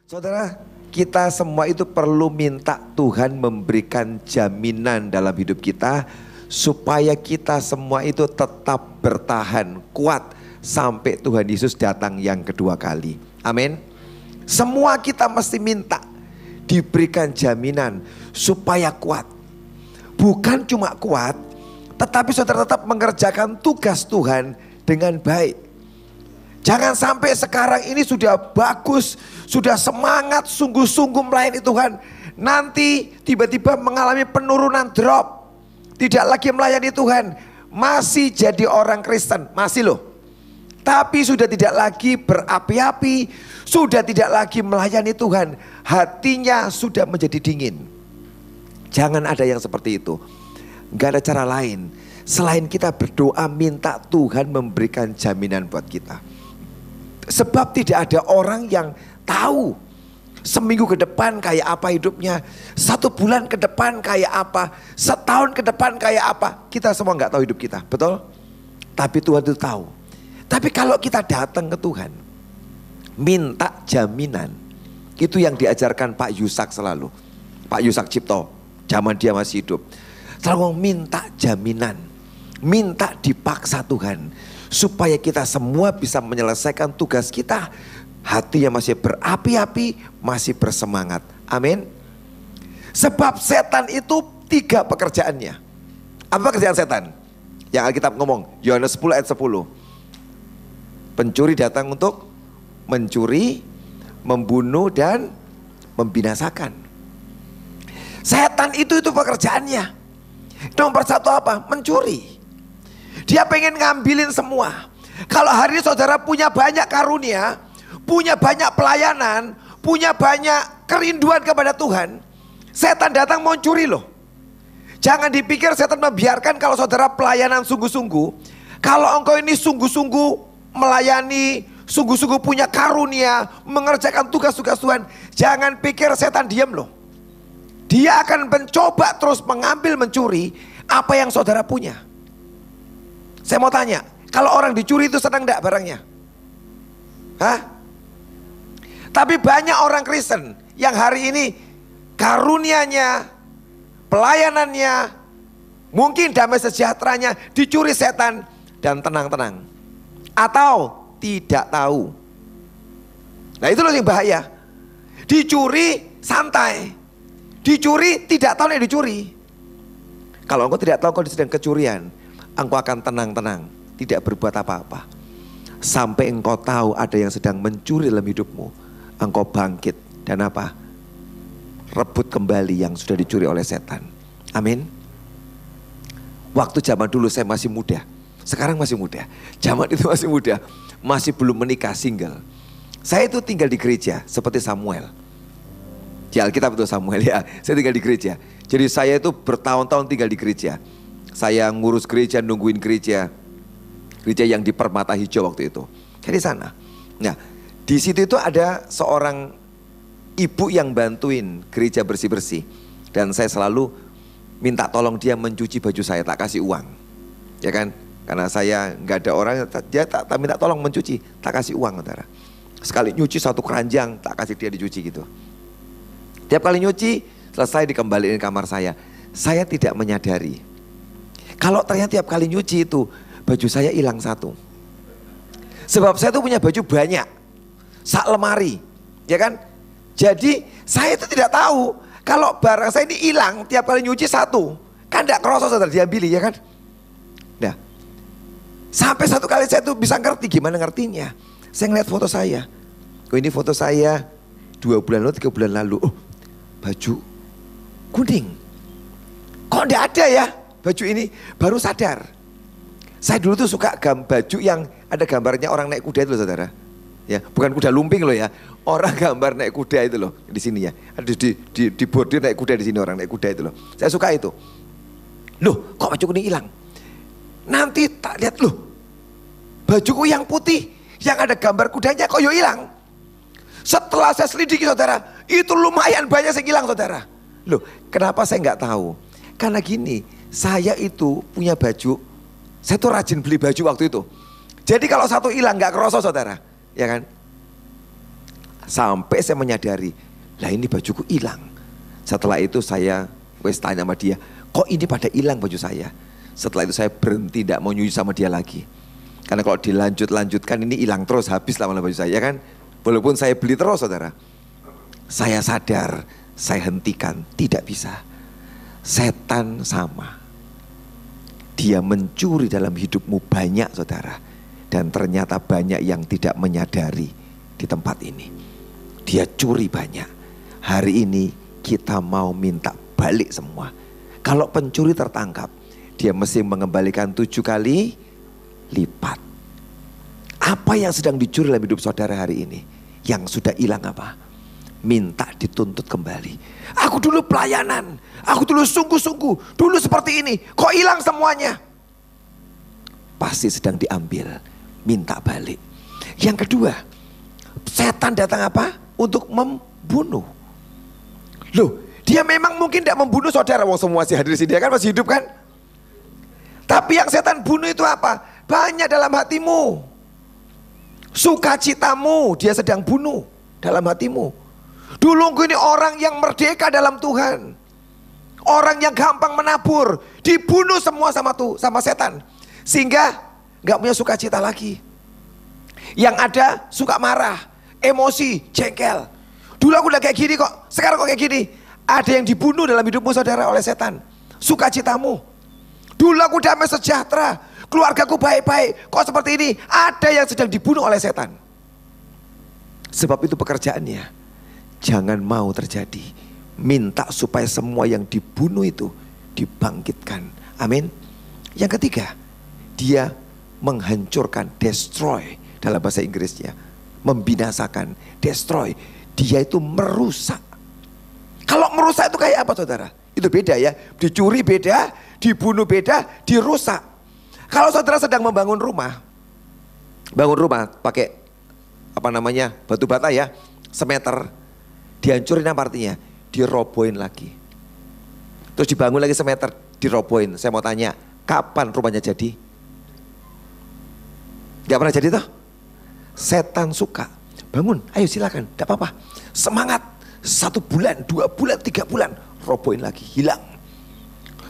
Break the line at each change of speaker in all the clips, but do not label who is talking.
Saudara, kita semua itu perlu minta Tuhan memberikan jaminan dalam hidup kita supaya kita semua itu tetap bertahan kuat sampai Tuhan Yesus datang yang kedua kali. Amin. Semua kita mesti minta diberikan jaminan supaya kuat. Bukan cuma kuat, tetapi saudara tetap mengerjakan tugas Tuhan dengan baik. Jangan sampai sekarang ini sudah bagus, sudah semangat, sungguh-sungguh melayani Tuhan. Nanti tiba-tiba mengalami penurunan drop. Tidak lagi melayani Tuhan. Masih jadi orang Kristen, masih loh. Tapi sudah tidak lagi berapi-api, sudah tidak lagi melayani Tuhan. Hatinya sudah menjadi dingin. Jangan ada yang seperti itu. Gak ada cara lain selain kita berdoa minta Tuhan memberikan jaminan buat kita. Sebab tidak ada orang yang tahu seminggu ke depan kayak apa hidupnya, 1 bulan ke depan kayak apa, setahun ke depan kayak apa. Kita semua nggak tahu hidup kita, betul? Tapi Tuhan itu tahu. Tapi kalau kita datang ke Tuhan, minta jaminan, itu yang diajarkan Pak Yusak selalu. Pak Yusak Cipto, zaman dia masih hidup. Selalu minta jaminan, minta dipaksa Tuhan. Supaya kita semua bisa menyelesaikan tugas kita. Hatinya masih berapi-api, masih bersemangat. Amin. Sebab setan itu 3 pekerjaannya. Apa pekerjaan setan? Yang Alkitab ngomong, Yohanes 10 ayat 10. Pencuri datang untuk mencuri, membunuh dan membinasakan. Setan itu pekerjaannya. Nomor 1 apa? Mencuri. Dia pengen ngambilin semua. Kalau hari ini saudara punya banyak karunia, punya banyak pelayanan, punya banyak kerinduan kepada Tuhan, setan datang mau curi loh. Jangan dipikir setan membiarkan kalau saudara pelayanan sungguh-sungguh. Kalau engkau ini sungguh-sungguh melayani, sungguh-sungguh punya karunia, mengerjakan tugas-tugas Tuhan, jangan pikir setan diam loh. Dia akan mencoba terus mengambil, mencuri apa yang saudara punya. Saya mau tanya, kalau orang dicuri itu senang enggak barangnya? Hah? Tapi banyak orang Kristen yang hari ini karunianya, pelayanannya, mungkin damai sejahteranya dicuri setan dan tenang-tenang. Atau tidak tahu. Nah itu loh yang bahaya. Dicuri santai. Dicuri tidak tahu yang dicuri. Kalau engkau tidak tahu engkau sedang kecurian, engkau akan tenang-tenang, tidak berbuat apa-apa. Sampai engkau tahu ada yang sedang mencuri dalam hidupmu. Engkau bangkit dan apa? Rebut kembali yang sudah dicuri oleh setan. Amin. Waktu zaman dulu saya masih muda. Sekarang masih muda. Zaman itu masih muda. Masih belum menikah, single. Saya itu tinggal di gereja seperti Samuel. Di Alkitab itu Samuel ya. Saya tinggal di gereja. Jadi saya itu bertahun-tahun tinggal di gereja. Saya ngurus gereja, nungguin gereja. Gereja yang di Permata Hijau waktu itu. Jadi sana. Nah, di situ itu ada seorang ibu yang bantuin gereja bersih-bersih. Dan saya selalu minta tolong dia mencuci baju saya, tak kasih uang. Ya kan? Karena saya nggak ada orang, dia tak minta tolong mencuci, tak kasih uang. Saudara. Sekali nyuci 1 keranjang, tak kasih dia dicuci gitu. Tiap kali nyuci, selesai dikembaliin kamar saya. Saya tidak menyadari. Kalau ternyata tiap kali nyuci itu baju saya hilang 1. Sebab saya tuh punya baju banyak, sak lemari, ya kan? Jadi saya itu tidak tahu kalau barang saya ini hilang tiap kali nyuci 1. Kan tidak kerasa saudara diambil, ya kan? Nah, sampai 1 kali saya tuh bisa ngerti, gimana ngertinya? Saya ngeliat foto saya. Oh ini foto saya 2 bulan lalu, 3 bulan lalu. Oh baju kuning. Kok tidak ada ya? Baju ini baru sadar. Saya dulu tuh suka baju yang ada gambarnya orang naik kuda itu loh saudara. Ya, bukan kuda lumping loh ya. Orang gambar naik kuda itu loh di sini ya. Ada di bordir naik kuda di sini orang naik kuda itu loh. Saya suka itu. Loh, kok baju kuning hilang? Nanti tak lihat loh. Bajuku yang putih yang ada gambar kudanya kok yo hilang. Setelah saya selidiki saudara, itu lumayan banyak yang hilang saudara. Loh, kenapa saya nggak tahu? Karena gini, saya itu punya baju, saya tuh rajin beli baju waktu itu. Jadi kalau 1 hilang nggak kerasa saudara, ya kan? Sampai saya menyadari, lah ini bajuku hilang. Setelah itu saya wes tanya sama dia, kok ini pada hilang baju saya? Setelah itu saya berhenti, tidak mau nyuci sama dia lagi. Karena kalau dilanjutkan ini hilang terus, habis lama baju saya kan. Walaupun saya beli terus saudara. Saya sadar, saya hentikan, tidak bisa. Setan sama. Dia mencuri dalam hidupmu banyak saudara. Dan ternyata banyak yang tidak menyadari di tempat ini. Dia curi banyak. Hari ini kita mau minta balik semua. Kalau pencuri tertangkap, dia mesti mengembalikan 7 kali lipat. Apa yang sedang dicuri dalam hidup saudara hari ini? Yang sudah hilang apa? Minta dituntut kembali. Aku dulu pelayanan, aku dulu sungguh-sungguh, dulu seperti ini, kok hilang semuanya? Pasti sedang diambil, minta balik. Yang kedua, setan datang apa? Untuk membunuh. Loh, dia memang mungkin tidak membunuh saudara, wong semua masih hadir di sini, dia kan masih hidup kan? Tapi yang setan bunuh itu apa? Banyak dalam hatimu. Sukacitamu dia sedang bunuh dalam hatimu. Dulu ini orang yang merdeka dalam Tuhan. Orang yang gampang menabur, dibunuh semua sama setan. Sehingga gak punya sukacita lagi. Yang ada suka marah, emosi, jengkel. Dulu aku udah kayak gini kok, sekarang kok kayak gini. Ada yang dibunuh dalam hidupmu saudara oleh setan. Sukacitamu. Dulu aku damai sejahtera, keluargaku baik-baik, kok seperti ini? Ada yang sedang dibunuh oleh setan. Sebab itu pekerjaannya, jangan mau terjadi. Minta supaya semua yang dibunuh itu dibangkitkan. Amin. Yang ketiga, dia menghancurkan, destroy dalam bahasa Inggrisnya. Membinasakan, destroy. Dia itu merusak. Kalau merusak itu kayak apa saudara? Itu beda ya, dicuri beda, dibunuh beda, dirusak. Kalau saudara sedang membangun rumah, bangun rumah pakai apa namanya, batu bata ya, semeter, dihancurin apa artinya? Dirobohin lagi. Terus dibangun lagi semeter, dirobohin. Saya mau tanya, kapan rumahnya jadi? Gak pernah jadi toh? Setan suka. Bangun, ayo silakan, gak apa-apa. Semangat, 1 bulan, 2 bulan, 3 bulan, robohin lagi, hilang.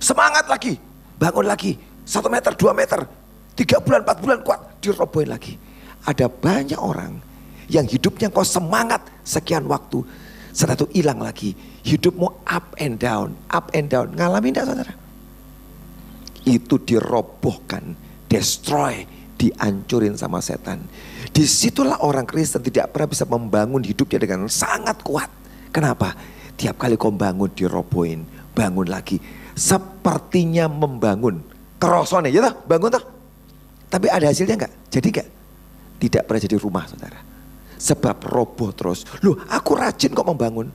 Semangat lagi, bangun lagi, 1 meter, 2 meter, 3 bulan, 4 bulan kuat, dirobohin lagi. Ada banyak orang yang hidupnya kok semangat sekian waktu, setelah itu hilang lagi. Hidupmu up and down, ngalamin enggak saudara? Itu dirobohkan, destroy, dihancurin sama setan. Disitulah orang Kristen tidak pernah bisa membangun hidupnya dengan sangat kuat. Kenapa? Tiap kali kau bangun dirobohin, bangun lagi. Sepertinya membangun. Kerosone ya toh, bangun toh. Tapi ada hasilnya enggak? Jadi enggak? Tidak pernah jadi rumah saudara. Sebab roboh terus. Loh, aku rajin kok membangun.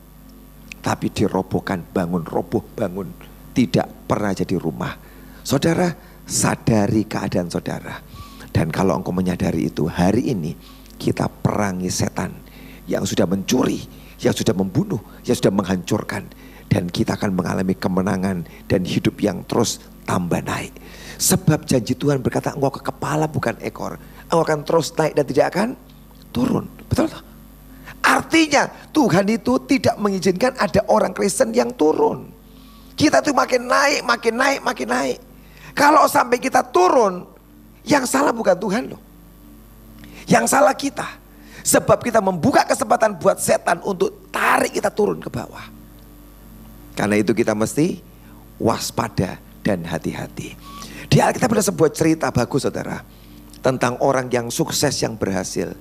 Tapi dirobohkan, bangun, roboh, bangun. Tidak pernah jadi rumah. Saudara, sadari keadaan saudara. Dan kalau engkau menyadari itu, hari ini kita perangi setan yang sudah mencuri, yang sudah membunuh, yang sudah menghancurkan. Dan kita akan mengalami kemenangan dan hidup yang terus tambah naik. Sebab janji Tuhan berkata, engkau ke kepala bukan ekor. Engkau akan terus naik dan tidak akan turun. Betul tak? Artinya Tuhan itu tidak mengizinkan ada orang Kristen yang turun. Kita tuh makin naik, makin naik, makin naik. Kalau sampai kita turun, yang salah bukan Tuhan loh. Yang salah kita. Sebab kita membuka kesempatan buat setan untuk tarik kita turun ke bawah. Karena itu kita mesti waspada dan hati-hati. Di Alkitab ada sebuah cerita bagus saudara. Tentang orang yang sukses, yang berhasil.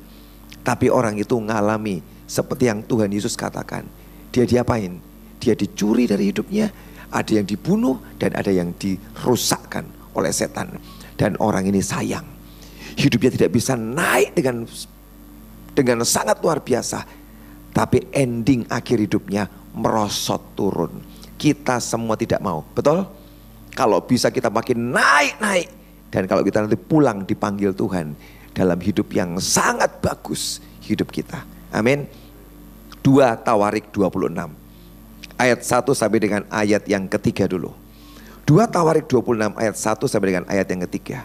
Tapi orang itu ngalami seperti yang Tuhan Yesus katakan. Dia diapain? Dia dicuri dari hidupnya. Ada yang dibunuh dan ada yang dirusakkan oleh setan. Dan orang ini sayang. Hidupnya tidak bisa naik dengan sangat luar biasa. Tapi ending akhir hidupnya merosot turun. Kita semua tidak mau, betul? Kalau bisa kita makin naik-naik. Dan kalau kita nanti pulang dipanggil Tuhan dalam hidup yang sangat bagus hidup kita. Amin. 2 Tawarik 26. Ayat 1 sampai dengan ayat yang ketiga dulu. 2 Tawarik 26 ayat 1 sampai dengan ayat yang ketiga.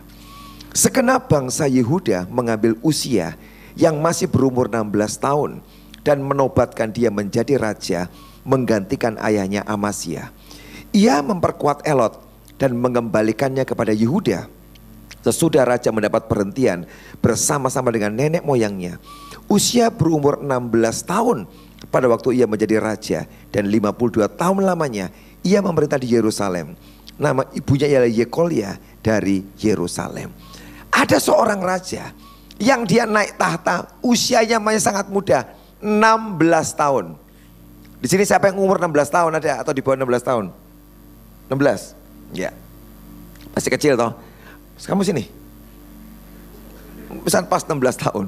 Segenap bangsa Yehuda mengambil Usia yang masih berumur 16 tahun dan menobatkan dia menjadi raja, menggantikan ayahnya Amasya. Ia memperkuat Elot dan mengembalikannya kepada Yehuda. Sesudah raja mendapat perhentian bersama-sama dengan nenek moyangnya. Usia berumur 16 tahun pada waktu ia menjadi raja, dan 52 tahun lamanya ia memerintah di Yerusalem. Nama ibunya ialah Yekolia dari Yerusalem. Ada seorang raja yang dia naik tahta usianya masih sangat muda, 16 tahun. Di sini siapa yang umur 16 tahun ada atau di bawah 16 tahun? 16? Ya. Masih kecil toh. Kamu sini. Pesan pas 16 tahun.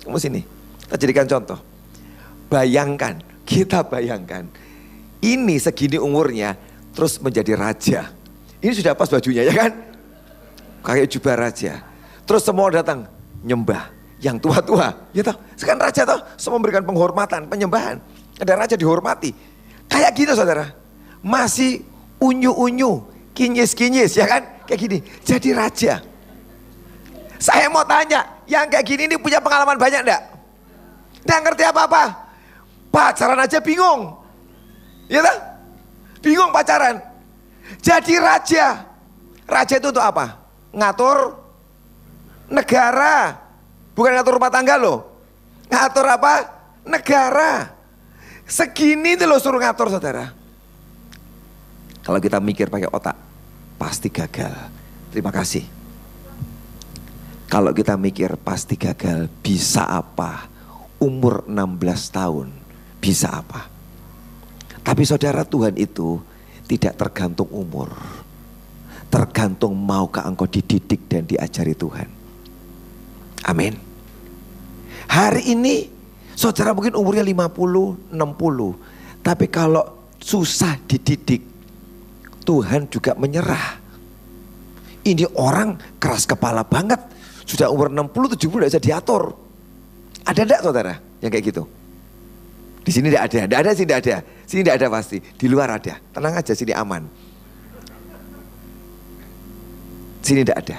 Kamu sini. Kita jadikan contoh. Bayangkan, kita bayangkan. Ini segini umurnya terus menjadi raja. Ini sudah pas bajunya ya kan? Kayak jubah raja. Terus semua datang nyembah. Yang tua-tua. Ya toh, sekarang raja toh semua memberikan penghormatan, penyembahan. Ada raja dihormati. Kayak gitu saudara. Masih unyu-unyu, kinyis-kinyis ya kan? Kayak gini, jadi raja. Saya mau tanya, yang kayak gini ini punya pengalaman banyak enggak? Nggak ngerti apa-apa. Pacaran aja bingung. Ya toh? Bingung pacaran. Jadi raja. Raja itu untuk apa? Ngatur negara. Bukan ngatur rumah tangga loh. Ngatur apa? Negara. Segini itu loh suruh ngatur saudara. Kalau kita mikir pakai otak, pasti gagal. Terima kasih. Kalau kita mikir pasti gagal, bisa apa? Umur 16 tahun, bisa apa? Tapi saudara, Tuhan itu tidak tergantung umur. Tergantung maukah engkau dididik dan diajari Tuhan. Amin. Hari ini saudara mungkin umurnya 50, 60. Tapi kalau susah dididik, Tuhan juga menyerah. Ini orang keras kepala banget. Sudah umur 60, 70 tidak bisa diatur. Ada enggak saudara yang kayak gitu? Di sini tidak ada. Tidak ada, sini tidak ada. Sini tidak ada pasti. Di luar ada. Tenang aja, sini aman. Sini tidak ada.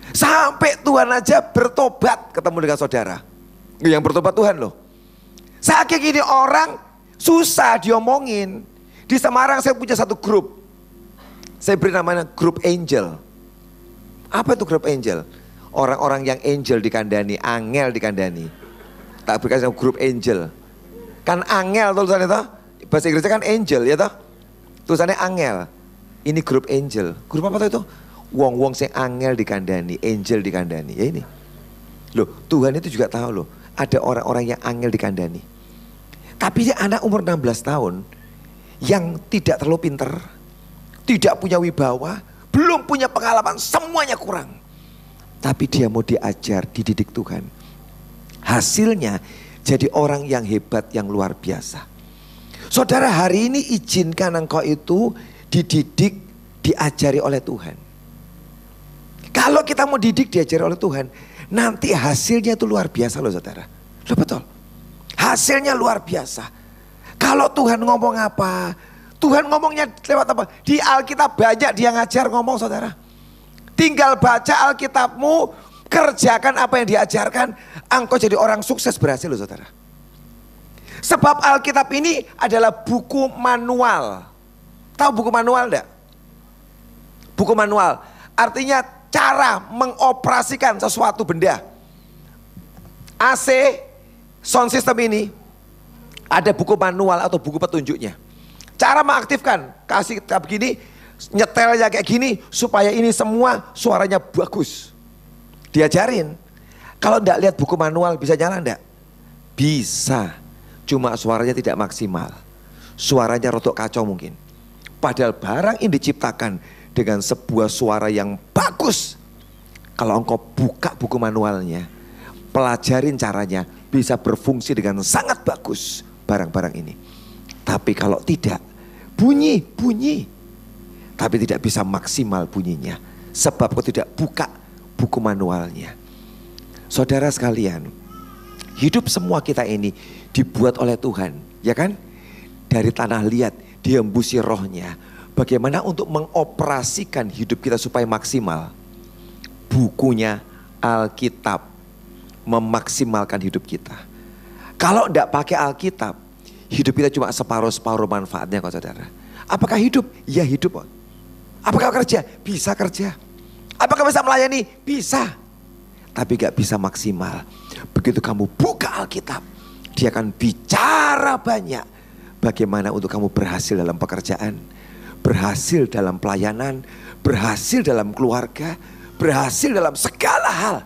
Sampai Tuhan aja bertobat ketemu dengan saudara. Yang bertobat Tuhan loh. Saking ini orang susah diomongin. Di Semarang saya punya satu grup. Saya beri namanya grup angel. Apa itu grup angel? Orang-orang yang angel dikandani, angel dikandani. Tak berikan nama grup angel. Kan angel tulisannya toh. Bahasa Inggrisnya kan angel ya toh. Tulisannya angel. Ini grup angel. Grup apa itu? Wong-wong sing angel dikandani, angel dikandani. Ya ini. Loh, Tuhan itu juga tahu loh. Ada orang-orang yang angel dikandani. Tapi dia anak umur 16 tahun yang tidak terlalu pinter, tidak punya wibawa, belum punya pengalaman, semuanya kurang. Tapi dia mau diajar, dididik Tuhan. Hasilnya jadi orang yang hebat, yang luar biasa. Saudara, hari ini izinkan engkau itu dididik, diajari oleh Tuhan. Kalau kita mau didik, diajari oleh Tuhan, nanti hasilnya itu luar biasa loh saudara. Loh betul. Hasilnya luar biasa. Kalau Tuhan ngomong apa, Tuhan ngomongnya lewat apa? Di Alkitab banyak dia ngajar ngomong saudara. Tinggal baca Alkitabmu, kerjakan apa yang diajarkan, engkau jadi orang sukses berhasil loh saudara. Sebab Alkitab ini adalah buku manual. Tahu buku manual enggak? Buku manual artinya cara mengoperasikan sesuatu benda. AC, sound system ini ada buku manual atau buku petunjuknya. Cara mengaktifkan, kasih kayak begini, nyetelnya kayak gini supaya ini semua suaranya bagus. Diajarin. Kalau enggak lihat buku manual bisa nyala enggak? Bisa. Cuma suaranya tidak maksimal. Suaranya rotok kacau mungkin. Padahal barang ini diciptakan dengan sebuah suara yang bagus. Kalau engkau buka buku manualnya, pelajarin caranya, bisa berfungsi dengan sangat bagus barang-barang ini. Tapi kalau tidak, bunyi, tapi tidak bisa maksimal bunyinya. Sebab kau tidak buka buku manualnya. Saudara sekalian, hidup semua kita ini dibuat oleh Tuhan, ya kan? Dari tanah liat, dihembusi rohnya. Bagaimana untuk mengoperasikan hidup kita supaya maksimal? Bukunya Alkitab memaksimalkan hidup kita. Kalau tidak pakai Alkitab, hidup kita cuma separuh-separuh manfaatnya kok saudara. Apakah hidup? Ya hidup kok. Apakah kerja? Bisa kerja. Apakah bisa melayani? Bisa. Tapi gak bisa maksimal. Begitu kamu buka Alkitab, dia akan bicara banyak. Bagaimana untuk kamu berhasil dalam pekerjaan, berhasil dalam pelayanan, berhasil dalam keluarga, berhasil dalam segala hal.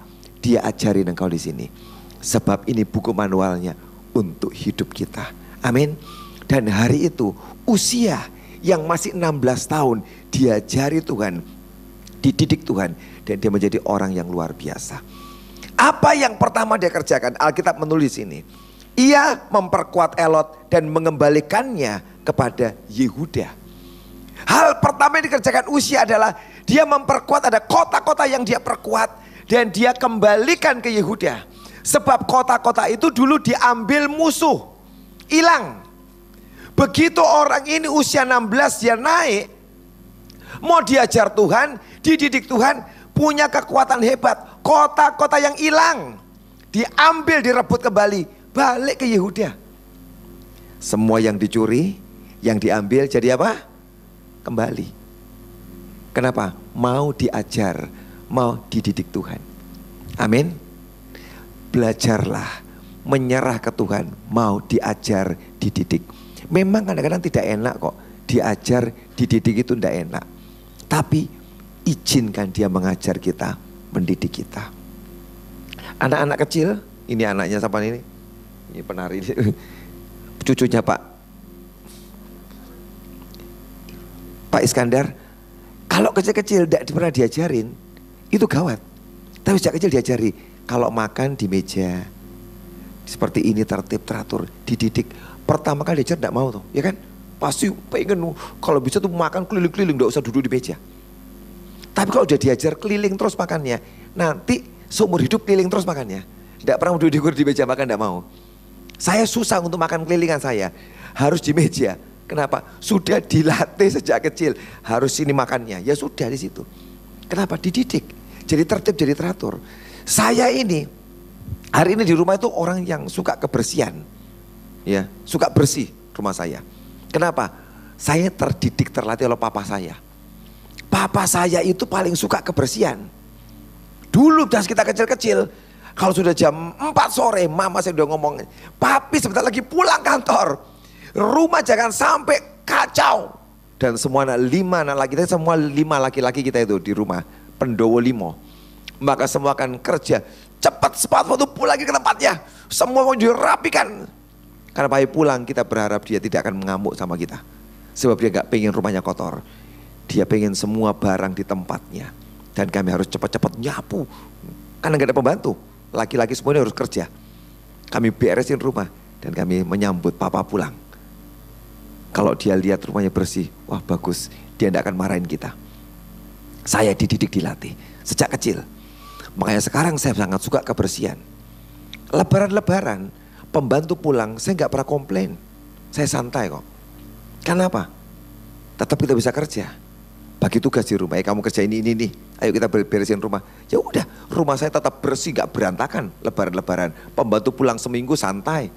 Dia ajarin engkau di sini. Sebab ini buku manualnya untuk hidup kita. Amin. Dan hari itu usia yang masih 16 tahun diajari Tuhan, dididik Tuhan, dan dia menjadi orang yang luar biasa. Apa yang pertama dia kerjakan? Alkitab menulis ini. Ia memperkuat Elot dan mengembalikannya kepada Yehuda. Hal pertama yang dikerjakan Usia adalah dia memperkuat, ada kota-kota yang dia perkuat dan dia kembalikan ke Yehuda. Sebab kota-kota itu dulu diambil musuh, hilang. Begitu orang ini usia 16 dia naik, mau diajar Tuhan, dididik Tuhan, punya kekuatan hebat. Kota-kota yang hilang diambil, direbut kembali, balik ke Yehuda. Semua yang dicuri, yang diambil jadi apa? Kembali. Kenapa? Mau diajar, mau dididik Tuhan. Amin. Belajarlah menyerah ke Tuhan, mau diajar, dididik. Memang kadang-kadang tidak enak kok, diajar, dididik itu tidak enak. Tapi izinkan dia mengajar kita, mendidik kita. Anak-anak kecil, ini anaknya siapa ini? Ini penari, cucunya Pak Iskandar. Kalau kecil-kecil tidak pernah diajarin, itu gawat. Tapi sejak kecil diajari. Kalau makan di meja seperti ini, tertib, teratur, dididik. Pertama kali diajar tidak mau tuh, ya kan? Pasti pengen kalau bisa tuh makan keliling-keliling, tidak usah duduk di meja. Tapi kalau udah diajar keliling terus makannya, nanti seumur hidup keliling terus makannya. Tidak pernah duduk di meja makan, tidak mau. Saya susah untuk makan kelilingan saya, harus di meja. Kenapa? Sudah dilatih sejak kecil, harus sini makannya. Ya sudah di situ. Kenapa? Dididik. Jadi tertib, jadi teratur. Saya ini hari ini di rumah itu orang yang suka kebersihan, ya, suka bersih rumah saya. Kenapa? Saya terdidik, terlatih oleh papa saya. Papa saya itu paling suka kebersihan. Dulu pas kita kecil-kecil, kalau sudah jam 4 sore, mama saya udah ngomong, papi sebentar lagi pulang kantor, rumah jangan sampai kacau. Dan semua anak 5 anak laki, semua 5 laki-laki kita itu di rumah, Pendowo 5. Maka semua akan kerja cepat, sepatu pulang lagi ke tempatnya. Semua mau dirapikan. Karena papi pulang, kita berharap dia tidak akan mengamuk sama kita. Sebab dia gak pengen rumahnya kotor. Dia pengen semua barang di tempatnya. Dan kami harus cepat-cepat nyapu. Karena gak ada pembantu. Laki-laki semuanya harus kerja. Kami beresin rumah. Dan kami menyambut papa pulang. Kalau dia lihat rumahnya bersih, wah bagus. Dia tidak akan marahin kita. Saya dididik, dilatih sejak kecil. Makanya sekarang saya sangat suka kebersihan. Lebaran-lebaran, pembantu pulang, saya nggak pernah komplain. Saya santai kok. Kenapa? Tetap kita bisa kerja. Bagi tugas di rumah, kamu kerja ini. Ayo kita beresin rumah. Ya udah, rumah saya tetap bersih, nggak berantakan. Lebaran-lebaran, pembantu pulang seminggu santai.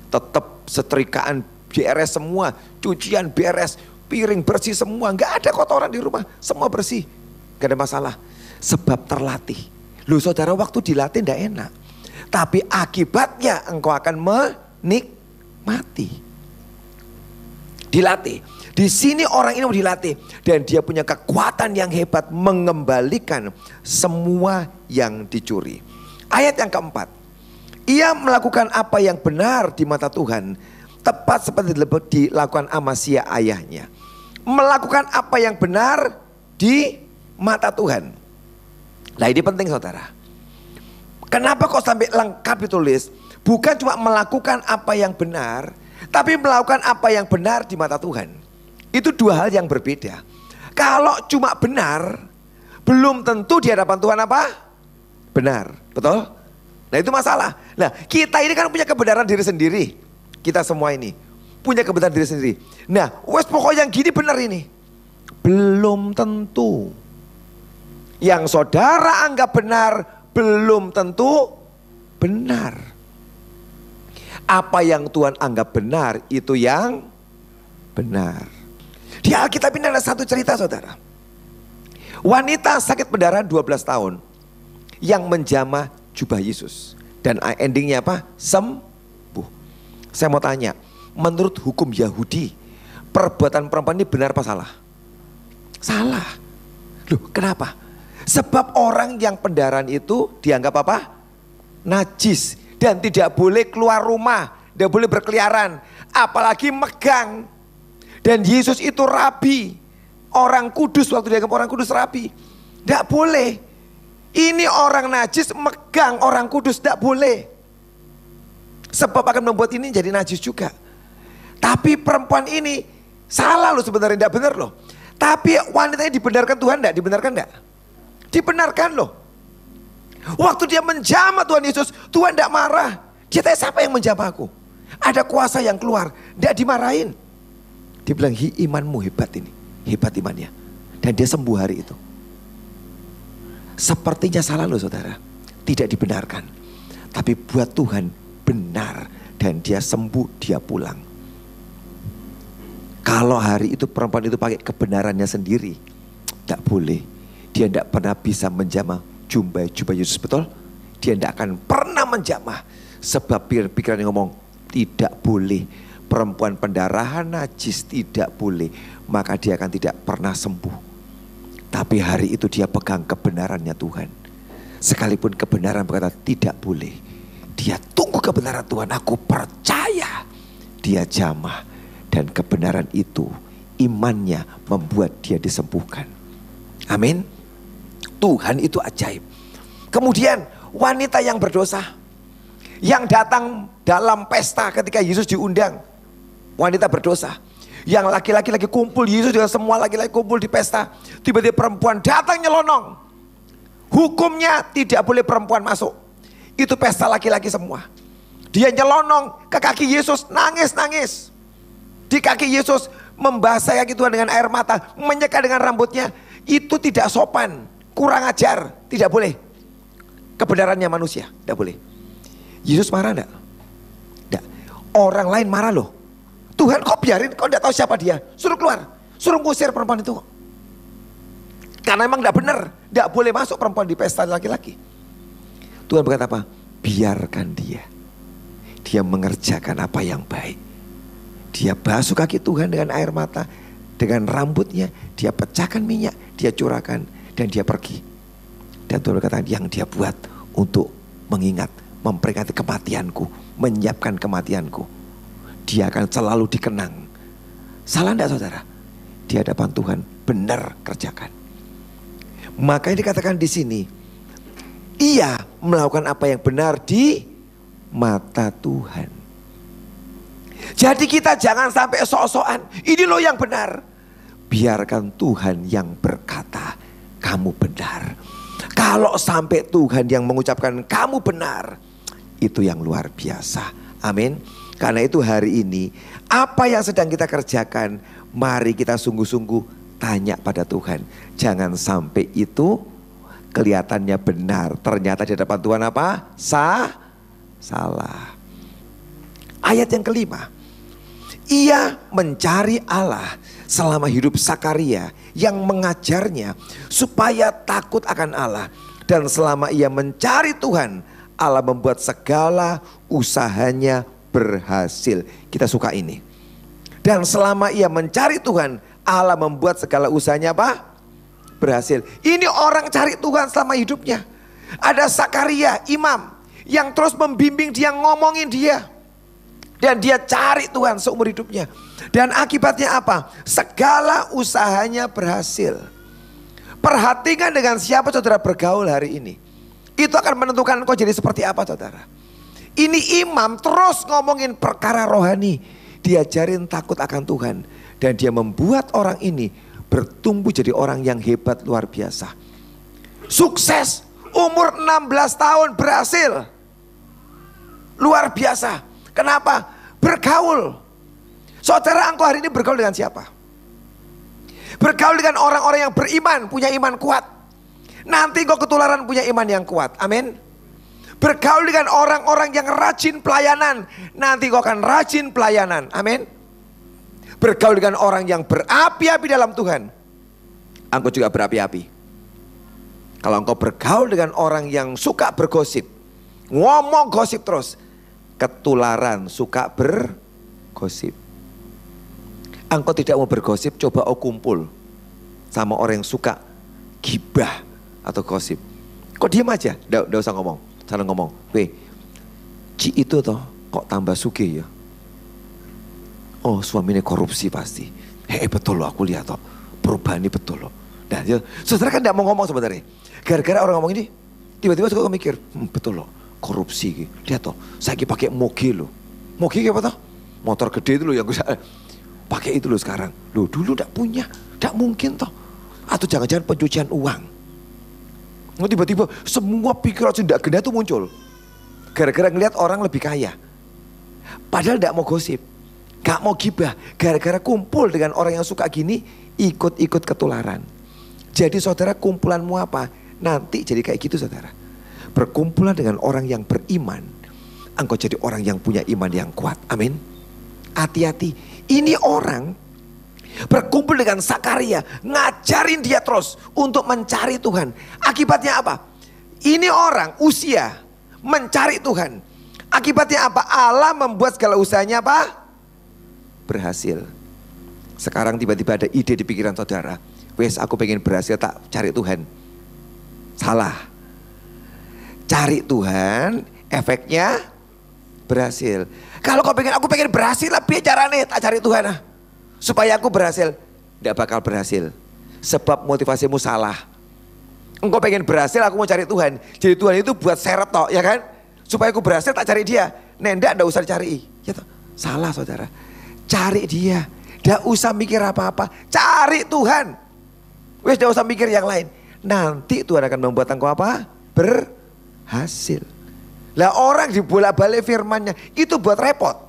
Tetap setrikaan beres semua, cucian beres, piring bersih semua, nggak ada kotoran di rumah, semua bersih, nggak ada masalah. Sebab terlatih. Loh saudara, waktu dilatih tidak enak. Tapi akibatnya engkau akan menikmati. Dilatih. Di sini orang ini mau dilatih. Dan dia punya kekuatan yang hebat mengembalikan semua yang dicuri. Ayat yang keempat. Ia melakukan apa yang benar di mata Tuhan. Tepat seperti dilakukan Amasya ayahnya. Melakukan apa yang benar di mata Tuhan. Nah ini penting saudara. Kenapa kok sampai lengkap ditulis? Bukan cuma melakukan apa yang benar, tapi melakukan apa yang benar di mata Tuhan. Itu dua hal yang berbeda. Kalau cuma benar, belum tentu di hadapan Tuhan apa? Benar, betul? Nah itu masalah. Nah kita ini kan punya kebenaran diri sendiri. Kita semua ini punya kebenaran diri sendiri. Nah wes pokoknya yang gini benar ini. Belum tentu. Yang saudara anggap benar belum tentu benar. Apa yang Tuhan anggap benar itu yang benar. Di Alkitab ini ada satu cerita saudara. Wanita sakit pendarahan 12 tahun yang menjamah jubah Yesus. Dan endingnya apa? Sembuh. Saya mau tanya, menurut hukum Yahudi, perbuatan perempuan ini benar apa salah? Salah. Loh, kenapa? Sebab orang yang pendarahan itu dianggap apa? Najis. Dan tidak boleh keluar rumah, tidak boleh berkeliaran, apalagi megang. Dan Yesus itu rabi, orang kudus, waktu dianggap orang kudus rabi. Tidak boleh. Ini orang najis megang orang kudus, tidak boleh. Sebab akan membuat ini jadi najis juga. Tapi perempuan ini salah loh sebenarnya, tidak benar loh. Tapi wanita ini dibenarkan Tuhan tidak? Dibenarkan tidak? Dibenarkan loh. Waktu dia menjamah Tuhan Yesus, Tuhan tidak marah. Dia tanya, siapa yang menjamah aku? Ada kuasa yang keluar, tidak dimarahin. Dia bilang, imanmu hebat ini, hebat imannya. Dan dia sembuh hari itu. Sepertinya salah loh saudara, tidak dibenarkan. Tapi buat Tuhan benar, dan dia sembuh, dia pulang. Kalau hari itu perempuan itu pakai kebenarannya sendiri, tidak boleh. Dia tidak pernah bisa menjamah jubah Yesus, betul? Dia tidak akan pernah menjamah. Sebab pikiran yang ngomong, tidak boleh. Perempuan pendarahan najis tidak boleh. Maka dia akan tidak pernah sembuh. Tapi hari itu dia pegang kebenarannya Tuhan. Sekalipun kebenaran berkata tidak boleh, dia tunggu kebenaran Tuhan. Aku percaya. Dia jamah. Dan kebenaran itu, imannya membuat dia disembuhkan. Amin. Tuhan itu ajaib. Kemudian wanita yang berdosa, yang datang dalam pesta ketika Yesus diundang. Wanita berdosa. Yang laki-laki lagi kumpul, Yesus juga semua laki-laki kumpul di pesta. Tiba-tiba perempuan datang nyelonong. Hukumnya tidak boleh perempuan masuk. Itu pesta laki-laki semua. Dia nyelonong ke kaki Yesus, nangis-nangis. Di kaki Yesus membasahi kaki Tuhan dengan air mata, menyeka dengan rambutnya. Itu tidak sopan, kurang ajar, tidak boleh. Kebenarannya manusia, tidak boleh. Yesus marah enggak? Enggak. Orang lain marah loh. Tuhan kok biarin, kok enggak tahu siapa dia. Suruh keluar, suruh ngusir perempuan itu. Karena emang enggak benar, enggak boleh masuk perempuan di pesta laki-laki. Tuhan berkata apa? Biarkan dia. Dia mengerjakan apa yang baik. Dia basuh kaki Tuhan dengan air mata, dengan rambutnya, dia pecahkan minyak, dia curahkan, dan dia pergi. Dan Tuhan berkata, yang dia buat untuk mengingat, memperingati kematianku, menyiapkan kematianku. Dia akan selalu dikenang. Salah enggak saudara? Di hadapan Tuhan benar kerjakan. Makanya dikatakan di sini, ia melakukan apa yang benar di mata Tuhan. Jadi kita jangan sampai sok-sokan, ini loh yang benar. Biarkan Tuhan yang berkata, kamu benar. Kalau sampai Tuhan yang mengucapkan kamu benar, itu yang luar biasa. Amin. Karena itu hari ini, apa yang sedang kita kerjakan, mari kita sungguh-sungguh tanya pada Tuhan. Jangan sampai itu kelihatannya benar, ternyata di hadapan Tuhan apa? Salah. Ayat yang kelima, ia mencari Allah selama hidup Sakaria yang mengajarnya supaya takut akan Allah. Dan selama ia mencari Tuhan, Allah membuat segala usahanya berhasil. Kita suka ini. Dan selama ia mencari Tuhan, Allah membuat segala usahanya apa? Berhasil. Ini orang cari Tuhan selama hidupnya. Ada Sakaria, imam, yang terus membimbing dia, ngomongin dia. Dan dia cari Tuhan seumur hidupnya. Dan akibatnya apa? Segala usahanya berhasil. Perhatikan dengan siapa saudara bergaul hari ini. Itu akan menentukan kau jadi seperti apa saudara. Ini imam terus ngomongin perkara rohani. Diajarin takut akan Tuhan. Dan dia membuat orang ini bertumbuh jadi orang yang hebat luar biasa. Sukses. Umur 16 tahun berhasil. Luar biasa. Kenapa? Bergaul. Saudara, engkau hari ini bergaul dengan siapa? Bergaul dengan orang-orang yang beriman, punya iman kuat. Nanti engkau ketularan punya iman yang kuat. Amin. Bergaul dengan orang-orang yang rajin pelayanan. Nanti kau akan rajin pelayanan. Amin. Bergaul dengan orang yang berapi-api dalam Tuhan. Engkau juga berapi-api. Kalau engkau bergaul dengan orang yang suka bergosip. Ngomong gosip terus. Ketularan suka bergosip. Engkau tidak mau bergosip, coba kau kumpul sama orang yang suka gibah atau gosip. Kok diem aja? Nggak usah ngomong. Jangan ngomong. Weh, Ci itu toh kok tambah sugih ya? Oh, suaminya korupsi pasti. Betul loh, aku lihat toh. Perubahan ini betul loh. Nah, ya, saudara kan tidak mau ngomong sebenarnya. Gara-gara orang ngomong ini, tiba-tiba suka mikir, betul loh, korupsi. Lihat toh, saya pakai moge loh. Moge apa toh? Motor gede itu loh yang bisa pakai itu loh sekarang. Loh, dulu tidak punya, tidak mungkin toh. Atau jangan-jangan pencucian uang. Tiba-tiba semua pikiran tidak genda itu muncul. Gara-gara ngelihat orang lebih kaya. Padahal tidak mau gosip. Gak mau gibah. Gara-gara kumpul dengan orang yang suka gini, ikut-ikut ketularan. Jadi saudara, kumpulanmu apa? Nanti jadi kayak gitu saudara. Berkumpulan dengan orang yang beriman. Engkau jadi orang yang punya iman yang kuat. Amin. Hati-hati. Ini orang berkumpul dengan Zakaria, ngajarin dia terus untuk mencari Tuhan. Akibatnya apa? Ini orang usia mencari Tuhan. Akibatnya apa? Allah membuat segala usahanya apa? Berhasil. Sekarang tiba-tiba ada ide di pikiran saudara. Wes, aku pengen berhasil, tak cari Tuhan. Salah. Cari Tuhan, efeknya berhasil. Kalau kau pengen, aku pengen berhasil lah, biar caranya tak cari Tuhan lah. Supaya aku berhasil, tidak bakal berhasil. Sebab motivasimu salah. Engkau pengen berhasil, aku mau cari Tuhan. Jadi Tuhan itu buat seret toh, ya kan? Supaya aku berhasil tak cari dia. Nenda tidak usah dicari. Ya toh? Salah saudara. Cari dia. Tidak usah mikir apa-apa. Cari Tuhan. Wes, tidak usah mikir yang lain. Nanti Tuhan akan membuat engkau apa? Berhasil. Lah orang dibolak-balik firmannya itu buat repot.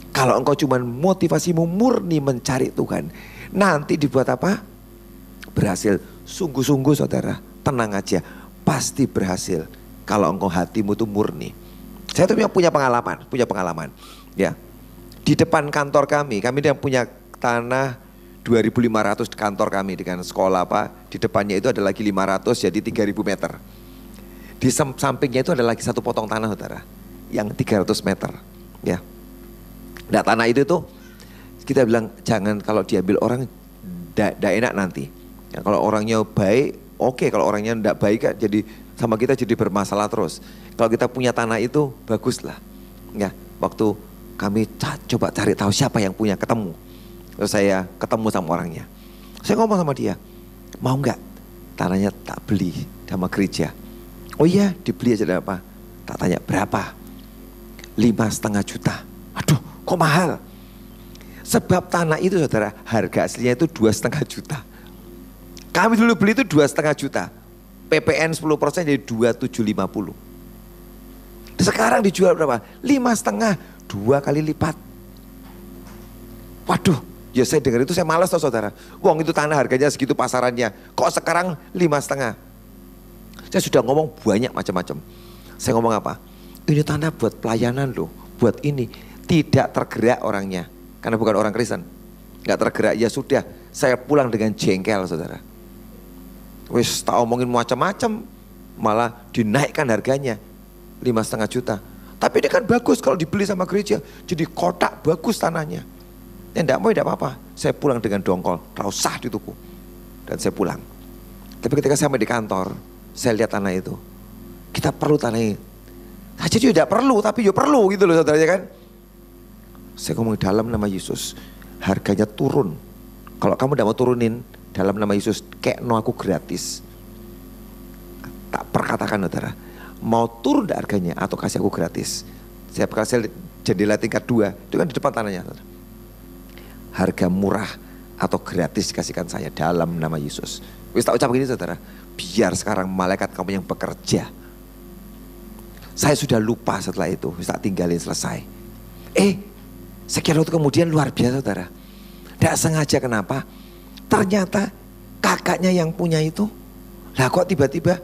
Kalau engkau cuma motivasimu murni mencari Tuhan, nanti dibuat apa? Berhasil. Sungguh-sungguh saudara, tenang aja, pasti berhasil. Kalau engkau hatimu itu murni. Saya tuh punya pengalaman. Ya, di depan kantor kami yang punya tanah 2.500 kantor kami dengan sekolah apa. Di depannya itu ada lagi 500, jadi 3.000 meter. Di sampingnya itu ada lagi satu potong tanah saudara, yang 300 meter. Ya. Nah tanah itu tuh kita bilang jangan, kalau diambil orang tidak enak nanti. Ya, kalau orangnya baik, oke. Kalau orangnya tidak baik kan jadi sama kita jadi bermasalah terus. Kalau kita punya tanah itu baguslah. Ya, waktu kami coba cari tahu siapa yang punya, ketemu. Terus saya ketemu sama orangnya. Saya ngomong sama dia, mau nggak tanahnya tak beli sama gereja? Oh iya, dibeli aja apa? Tak tanya berapa? 5,5 juta. Aduh, kok mahal? Sebab tanah itu saudara, harga aslinya itu 2,5 juta. Kami dulu beli itu 2,5 juta. PPN 10% jadi 2,750. Sekarang dijual berapa? 5,5, 2 kali lipat. Waduh, ya saya dengar itu saya malas toh saudara. Wong itu tanah harganya segitu pasarannya. Kok sekarang 5,5? Saya sudah ngomong banyak macam-macam. Saya ngomong apa? Ini tanah buat pelayanan loh, buat ini. Tidak tergerak orangnya, karena bukan orang Kristen. Gak tergerak, ya sudah. Saya pulang dengan jengkel saudara. Wis tak omongin macam-macam, malah dinaikkan harganya 5,5 juta. Tapi ini kan bagus kalau dibeli sama gereja, jadi kotak bagus tanahnya. Ya enggak mau, tidak apa-apa. Saya pulang dengan dongkol, rausah di tuku. Dan saya pulang. Tapi ketika sampai di kantor, saya lihat tanah itu. Kita perlu tanah ini. Nah, jadi tidak perlu, tapi ya perlu gitu loh saudara ya kan. Saya ngomong dalam nama Yesus, harganya turun. Kalau kamu tidak mau turunin, dalam nama Yesus, kayak no aku gratis. Tak perkatakan saudara, mau turun harganya atau kasih aku gratis. Saya kasih jendela tingkat 2, itu kan di depan tanahnya. Saudara. Harga murah atau gratis dikasihkan saya dalam nama Yesus. Wis tak ucap begini saudara, biar sekarang malaikat kamu yang bekerja. Saya sudah lupa setelah itu, wis tak tinggalin selesai. Sekian waktu kemudian luar biasa saudara. Tidak sengaja kenapa, ternyata kakaknya yang punya itu, lah kok tiba-tiba